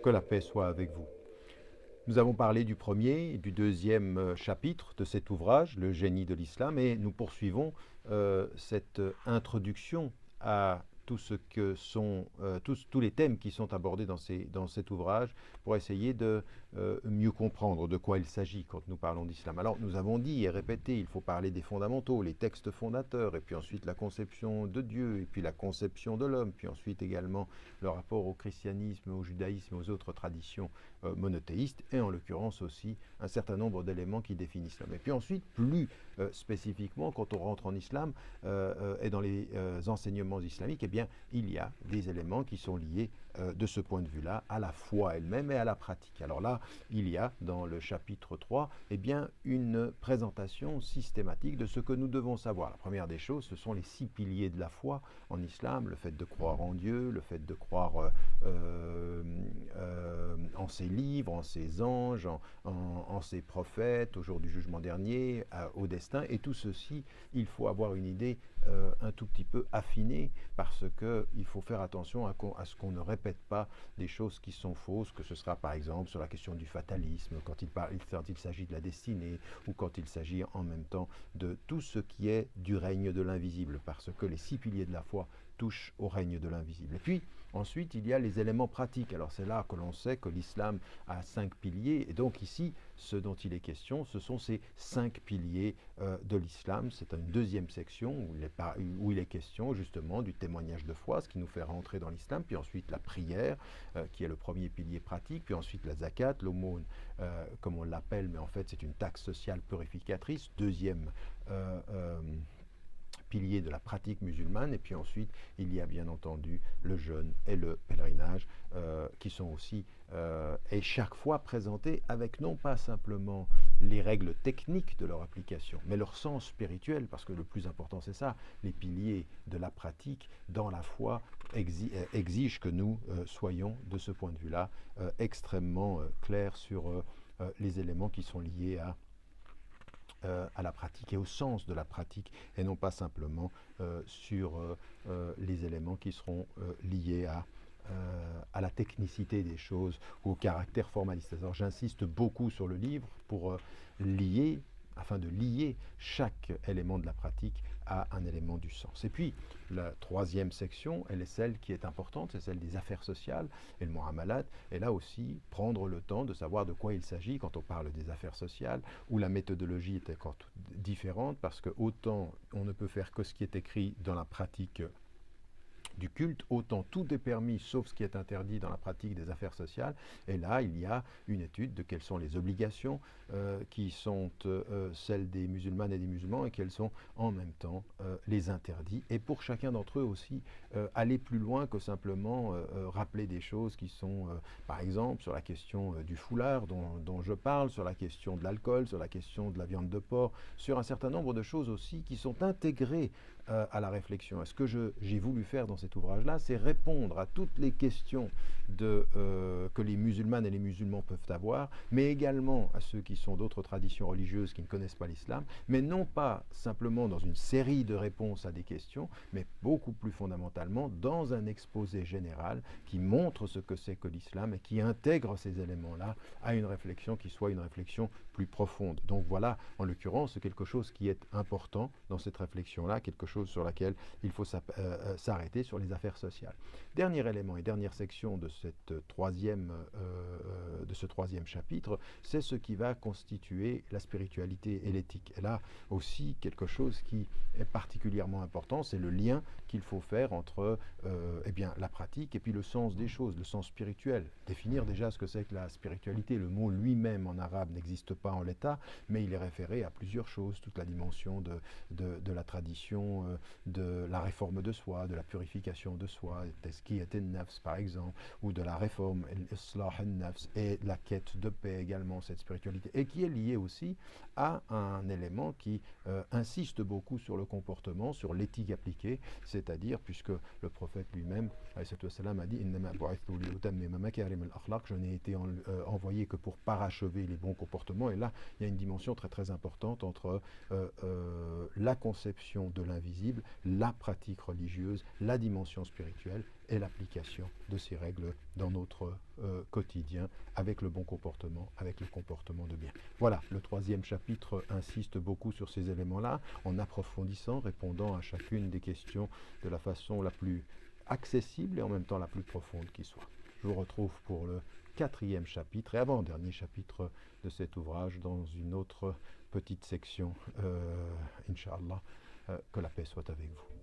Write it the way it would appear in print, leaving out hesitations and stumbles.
Que la paix soit avec vous. Nous avons parlé du premier et du deuxième chapitre de cet ouvrage, Le génie de l'islam, et nous poursuivons cette introduction à tout ce que sont tous les thèmes qui sont abordés dans cet ouvrage pour essayer de mieux comprendre de quoi il s'agit quand nous parlons d'islam. Alors nous avons dit et répété, il faut parler des fondamentaux, les textes fondateurs, et puis ensuite la conception de Dieu, et puis la conception de l'homme, puis ensuite également le rapport au christianisme, au judaïsme, aux autres traditions monothéistes, et en l'occurrence aussi un certain nombre d'éléments qui définissent l'islam. Et puis ensuite, plus spécifiquement, quand on rentre en islam et dans les enseignements islamiques, eh bien, il y a des éléments qui sont liés de ce point de vue-là à la foi elle-même et à la pratique. Alors là, il y a dans le chapitre 3 eh bien, une présentation systématique de ce que nous devons savoir. La première des choses, ce sont les 6 piliers de la foi en islam, le fait de croire en Dieu, le fait de croire en ses livres, en ses anges, en ses prophètes, au jour du jugement dernier, au destin. Et tout ceci, il faut avoir une idée un tout petit peu affinée, parce qu'il faut faire attention à ce qu'on ne répète pas des choses qui sont fausses, que ce sera par exemple sur la question du fatalisme, quand il s'agit de la destinée, ou quand il s'agit en même temps de tout ce qui est du règne de l'invisible, parce que les 6 piliers de la foi touchent au règne de l'invisible. Et puis, ensuite, il y a les éléments pratiques. Alors c'est là que l'on sait que l'islam a 5 piliers, et donc ici, ce dont il est question, ce sont ces 5 piliers de l'islam. C'est une deuxième section où il est question justement du témoignage de foi, ce qui nous fait rentrer dans l'islam, puis ensuite la prière, qui est le premier pilier pratique, puis ensuite la zakat, l'aumône, comme on l'appelle, mais en fait c'est une taxe sociale purificatrice, deuxième piliers de la pratique musulmane, et puis ensuite il y a bien entendu le jeûne et le pèlerinage qui sont aussi et chaque fois présentés avec non pas simplement les règles techniques de leur application, mais leur sens spirituel, parce que le plus important c'est ça, les piliers de la pratique dans la foi exigent que nous soyons de ce point de vue-là extrêmement clairs sur les éléments qui sont liés à la pratique et au sens de la pratique, et non pas simplement sur les éléments qui seront liés à la technicité des choses ou au caractère formaliste. Alors j'insiste beaucoup sur le livre pour afin de lier chaque élément de la pratique à un élément du sens. Et puis, la troisième section, elle est celle qui est importante, c'est celle des affaires sociales et le muamalat. Et là aussi, prendre le temps de savoir de quoi il s'agit quand on parle des affaires sociales, où la méthodologie est encore différente, parce que autant on ne peut faire que ce qui est écrit dans la pratique du culte, autant tout est permis sauf ce qui est interdit dans la pratique des affaires sociales. Et là, il y a une étude de quelles sont les obligations qui sont celles des musulmanes et des musulmans, et quels sont en même temps les interdits. Et pour chacun d'entre eux aussi, aller plus loin que simplement rappeler des choses qui sont, par exemple, sur la question du foulard dont je parle, sur la question de l'alcool, sur la question de la viande de porc, sur un certain nombre de choses aussi qui sont intégrées à la réflexion. Et ce que j'ai voulu faire dans cet ouvrage-là, c'est répondre à toutes les questions que les musulmanes et les musulmans peuvent avoir, mais également à ceux qui sont d'autres traditions religieuses qui ne connaissent pas l'islam, mais non pas simplement dans une série de réponses à des questions, mais beaucoup plus fondamentalement dans un exposé général qui montre ce que c'est que l'islam et qui intègre ces éléments-là à une réflexion qui soit une réflexion plus profonde. Donc voilà, en l'occurrence, quelque chose qui est important dans cette réflexion-là, quelque chose sur laquelle il faut s'arrêter, sur les affaires sociales. Dernier élément et dernière section de ce troisième chapitre, c'est ce qui va constituer la spiritualité et l'éthique. Et là aussi, quelque chose qui est particulièrement important, c'est le lien qu'il faut faire entre eh bien, la pratique et puis le sens des choses, le sens spirituel. Définir déjà ce que c'est que la spiritualité. Le mot lui-même en arabe n'existe pas en l'état, mais il est référé à plusieurs choses, toute la dimension de la tradition, de la réforme de soi, de la purification de soi, tazkiyat an-nafs par exemple, ou de la réforme, l'islah an-nafs, et la quête de paix également, cette spiritualité, et qui est liée aussi à un élément qui insiste beaucoup sur le comportement, sur l'éthique appliquée, c'est-à-dire, puisque le prophète lui-même a dit je n'ai été envoyé que pour parachever les bons comportements. Et là, il y a une dimension très très importante entre la conception de l'invisible, la pratique religieuse, la dimension spirituelle et l'application de ces règles dans notre quotidien avec le bon comportement, avec le comportement de bien. Voilà, le troisième chapitre insiste beaucoup sur ces éléments-là, en approfondissant, répondant à chacune des questions de la façon la plus accessible et en même temps la plus profonde qui soit. Je vous retrouve pour le quatrième chapitre et avant-dernier chapitre de cet ouvrage dans une autre petite section, Inch'Allah, que la paix soit avec vous.